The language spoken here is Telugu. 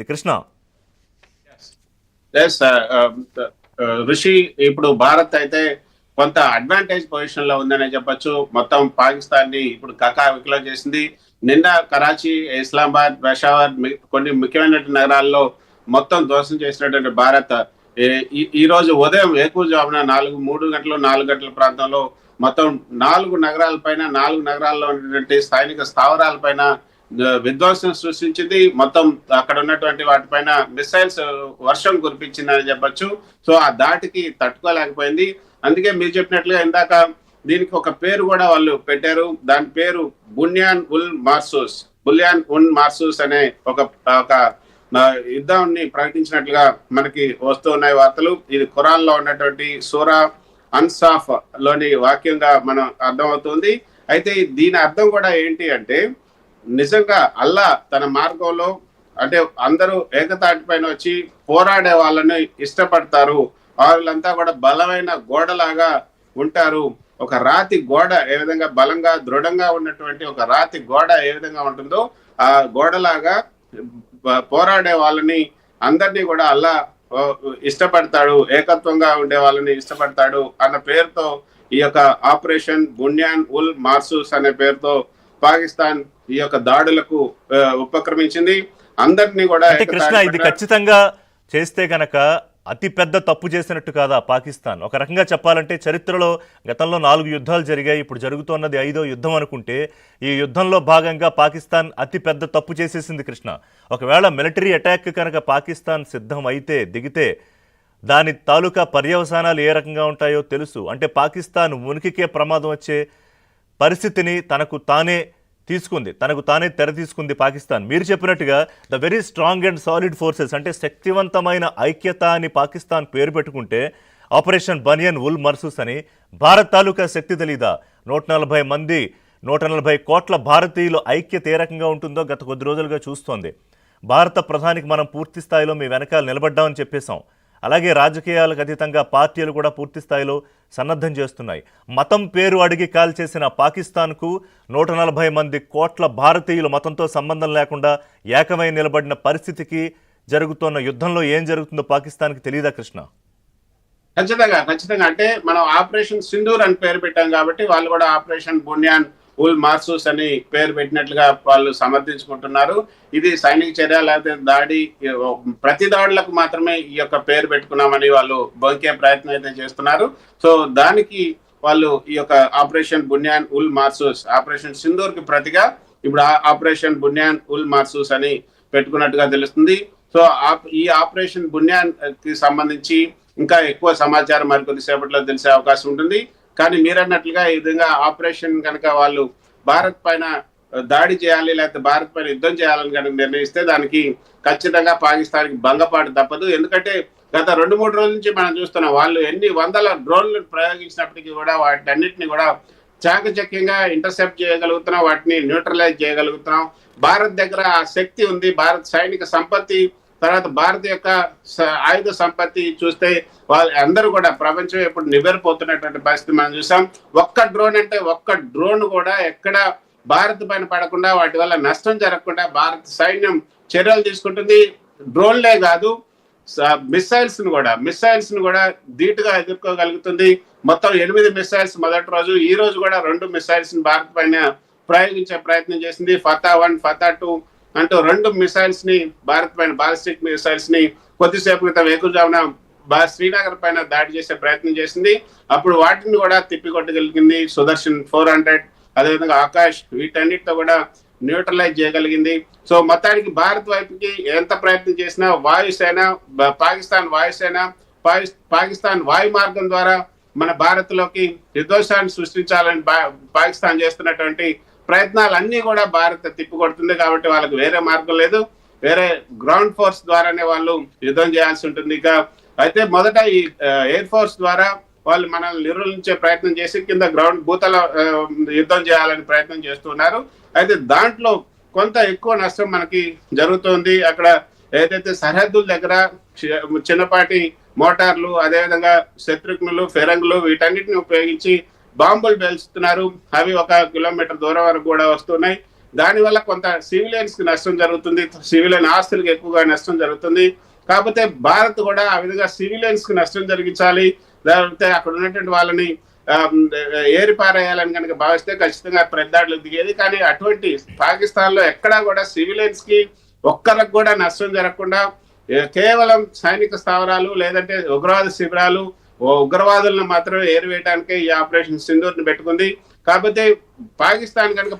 కృష్ణ. ఋషి, ఇప్పుడు భారత్ అయితే కొంత అడ్వాంటేజ్ పొజిషన్ లో ఉందనే చెప్పొచ్చు. మొత్తం పాకిస్తాన్ ని ఇప్పుడు కకావికలో చేసింది. నిన్న కరాచీ, ఇస్లామాబాద్, పెషావర్ కొన్ని ముఖ్యమైన నగరాల్లో మొత్తం ధ్వంసం చేసినటువంటి భారత్ ఈ రోజు ఉదయం వేకువజామున 4 గంటల ప్రాంతంలో మొత్తం 4 నగరాల పైన 4 నగరాల్లో ఉన్నటువంటి స్థానిక స్థావరాల పైన విధ్వంసం సృష్టించింది. మొత్తం అక్కడ ఉన్నటువంటి వాటిపైన మిసైల్స్ వర్షం కురిపించిందని చెప్పొచ్చు. సో ఆ దాటికి తట్టుకోలేకపోయింది. అందుకే మీరు చెప్పినట్లుగా ఇందాక దీనికి ఒక పేరు కూడా వాళ్ళు పెట్టారు. దాని పేరు బుల్యాన్ ఉన్ మార్సూస్ అనే ఒక యుద్ధాన్ని ప్రకటించినట్లుగా మనకి వస్తూ ఉన్నాయి వార్తలు. ఇది ఖురాన్ లో ఉన్నటువంటి సూరా అన్సాఫ్ లోని వాక్యంగా మనం అర్థమవుతుంది. అయితే దీని అర్థం కూడా ఏంటి అంటే, నిజంగా అల్లా తన మార్గంలో అంటే అందరూ ఏకతాటి పైన వచ్చి పోరాడే వాళ్ళని ఇష్టపడతారు. వాళ్ళంతా కూడా బలమైన గోడలాగా ఉంటారు. ఒక రాతి గోడ ఏ విధంగా బలంగా దృఢంగా ఉన్నటువంటి ఒక రాతి గోడ ఏ విధంగా ఉంటుందో ఆ గోడలాగా పోరాడే వాళ్ళని అందరినీ కూడా అల్లా ఇష్టపడతాడు, ఏకత్వంగా ఉండే వాళ్ళని ఇష్టపడతాడు అన్న పేరుతో ఈ యొక్క ఆపరేషన్ బున్యాన్ ఉల్ మార్సూస్ అనే పేరుతో పాకిస్తాన్ ఈ యొక్క దాడులకు ఉపక్రమించింది. అందరినీ కూడా కృష్ణ, ఇది ఖచ్చితంగా చేస్తే గనక అతి పెద్ద తప్పు చేసినట్టు కాదా పాకిస్తాన్? ఒక రకంగా చెప్పాలంటే చరిత్రలో గతంలో 4 యుద్ధాలు జరిగాయి, ఇప్పుడు జరుగుతున్నది 5వ యుద్ధం అనుకుంటే ఈ యుద్ధంలో భాగంగా పాకిస్తాన్ అతి పెద్ద తప్పు చేసేసింది కృష్ణ. ఒకవేళ మిలిటరీ అటాక్ కనుక పాకిస్తాన్ సిద్ధం అయితే దిగితే దాని తాలూకా పర్యవసానాలు ఏ రకంగా ఉంటాయో తెలుసు. అంటే పాకిస్తాన్ ఉనికికే ప్రమాదం వచ్చే పరిస్థితిని తనకు తానే తెర తీసుకుంది పాకిస్తాన్. మీరు చెప్పినట్టుగా the very strong and solid forces, అంటే శక్తివంతమైన ఐక్యత అని పాకిస్తాన్ పేరు పెట్టుకుంటే ఆపరేషన్ బనియన్ ఉల్ మర్సూస్ అని భారత్ తాలూకా శక్తి తెలీదా? 140 కోట్ల భారతీయులు ఐక్యత ఏ రకంగా ఉంటుందో గత కొద్ది రోజులుగా చూస్తోంది. భారత ప్రధానికి మనం పూర్తి స్థాయిలో మీ వెనకాల నిలబడ్డామని చెప్పేశాం. అలాగే రాజకీయాలకు అతీతంగా పార్టీలు కూడా పూర్తి స్థాయిలో సన్నద్ధం చేస్తున్నాయి. మతం పేరు అడిగి కాల్ చేసిన పాకిస్తాన్కు 140 కోట్ల భారతీయులు మతంతో సంబంధం లేకుండా ఏకమై నిలబడిన పరిస్థితికి జరుగుతున్న యుద్ధంలో ఏం జరుగుతుందో పాకిస్తాన్కి తెలియదా కృష్ణ? ఖచ్చితంగా అంటే మనం ఆపరేషన్ సింధూర్ అని పేరు పెట్టాం కాబట్టి వాళ్ళు కూడా ఆపరేషన్ బున్యాన్ ఉల్ మార్సూస్ అని పేరు పెట్టినట్లుగా వాళ్ళు సమర్థించుకుంటున్నారు. ఇది సైనిక చర్య లేకపోతే దాడి, ప్రతి దాడులకు మాత్రమే ఈ యొక్క పేరు పెట్టుకున్నామని వాళ్ళు బొంకే ప్రయత్నం అయితే చేస్తున్నారు. సో దానికి వాళ్ళు ఈ యొక్క ఆపరేషన్ బున్యాన్ ఉల్ మార్సూస్, ఆపరేషన్ సింధూర్ కి ప్రతిగా ఇప్పుడు ఆపరేషన్ బున్యాన్ ఉల్ మార్సూస్ అని పెట్టుకున్నట్టుగా తెలుస్తుంది. సో ఈ ఆపరేషన్ బున్యాన్ కి సంబంధించి ఇంకా ఎక్కువ సమాచారం మరికొద్దిసేపట్లో తెలిసే అవకాశం ఉంటుంది. కానీ మీరన్నట్లుగా ఈ విధంగా ఆపరేషన్ కనుక వాళ్ళు భారత్ పైన దాడి చేయాలి లేకపోతే భారత్ పైన యుద్ధం చేయాలని కనుక నిర్ణయిస్తే దానికి ఖచ్చితంగా పాకిస్తాన్కి భంగపాటు తప్పదు. ఎందుకంటే గత 2-3 రోజుల నుంచి మనం చూస్తున్నాం, వాళ్ళు ఎన్ని వందల డ్రోన్లు ప్రయోగించినప్పటికీ కూడా వాటిన్నిటిని కూడా చాకచక్యంగా ఇంటర్సెప్ట్ చేయగలుగుతున్నాం, వాటిని న్యూట్రలైజ్ చేయగలుగుతున్నాం. భారత్ దగ్గర ఆ శక్తి ఉంది. భారత్ సైనిక సంపత్తి, తర్వాత భారత్ యొక్క ఆయుధ సంపత్తి చూస్తే వాళ్ళు అందరూ కూడా ప్రపంచం ఇప్పుడు నివ్వెరపోతున్నటువంటి పరిస్థితి మనం చూసాం. ఒక్క డ్రోన్ కూడా ఎక్కడ భారత్ పైన పడకుండా వాటి వల్ల నష్టం జరగకుండా భారత సైన్యం చర్యలు తీసుకుంటుంది. డ్రోన్లే కాదు, మిసైల్స్ ను కూడా ధీటుగా ఎదుర్కోగలుగుతుంది. మొత్తం 8 మిసైల్స్ మొదటి రోజు, ఈ రోజు కూడా 2 మిసైల్స్ భారత్ పైన ప్రయోగించే ప్రయత్నం చేసింది. ఫతా 1, ఫతా 2 అంటూ 2 మిసైల్స్ ని భారత్ పైన, బాలిస్టిక్ మిసైల్స్ ని కొద్దిసేపు క్రితం వేకుజామున శ్రీనగర్ పైన దాడి చేసే ప్రయత్నం చేసింది. అప్పుడు వాటిని కూడా తిప్పికొట్టగలిగింది. సుదర్శన్ 400, అదేవిధంగా ఆకాష్, వీటన్నిటితో కూడా న్యూట్రలైజ్ చేయగలిగింది. సో మొత్తానికి భారత్ వైపుకి ఎంత ప్రయత్నం చేసినా వాయుసేన, పాకిస్తాన్ వాయు మార్గం ద్వారా మన భారత్ లోకి విధ్వంసాన్ని సృష్టించాలని పాకిస్తాన్ చేస్తున్నటువంటి ప్రయత్నాలన్నీ కూడా భారత్ తిప్పికొడుతుంది. కాబట్టి వాళ్ళకి వేరే మార్గం లేదు, వేరే గ్రౌండ్ ఫోర్స్ ద్వారానే వాళ్ళు యుద్ధం చేయాల్సి ఉంటుంది. ఇక అయితే మొదట ఈ ఎయిర్ ఫోర్స్ ద్వారా వాళ్ళు మనల్ని నిర్వహించే ప్రయత్నం చేసి కింద భూతల యుద్ధం చేయాలని ప్రయత్నం చేస్తున్నారు. అయితే దాంట్లో కొంత ఎక్కువ నష్టం మనకి జరుగుతుంది. అక్కడ ఏదైతే సరిహద్దుల దగ్గర చిన్నపాటి మోటార్లు, అదేవిధంగా శత్రుఘ్నులు, ఫెరంగులు వీటన్నిటిని ఉపయోగించి బాంబులు పేల్చుతున్నారు. అవి 1 కిలోమీటర్ దూరం వరకు కూడా వస్తున్నాయి. దానివల్ల కొంత సివిలియన్స్ కి నష్టం జరుగుతుంది, సివిలియన్ ఆస్తులకు ఎక్కువగా నష్టం జరుగుతుంది. కాకపోతే భారత్ కూడా ఆ విధంగా సివిలియన్స్ కి నష్టం జరిగించాలి, లేకపోతే అక్కడ ఉన్నటువంటి వాళ్ళని ఏరిపారేయాలని కనుక భావిస్తే ఖచ్చితంగా ప్రతిదాడులకు దిగేది. కానీ అటువంటి పాకిస్తాన్ లో ఎక్కడా కూడా సివిలియన్స్ కి ఒక్కరికి కూడా నష్టం జరగకుండా కేవలం సైనిక స్థావరాలు లేదంటే ఉగ్రవాద శిబిరాలు, ఉగ్రవాదులను మాత్రమే ఏరివేయడానికే ఈ ఆపరేషన్ సింధూర్ ని పెట్టుకుంది. కాకపోతే పాకిస్తాన్ కనుక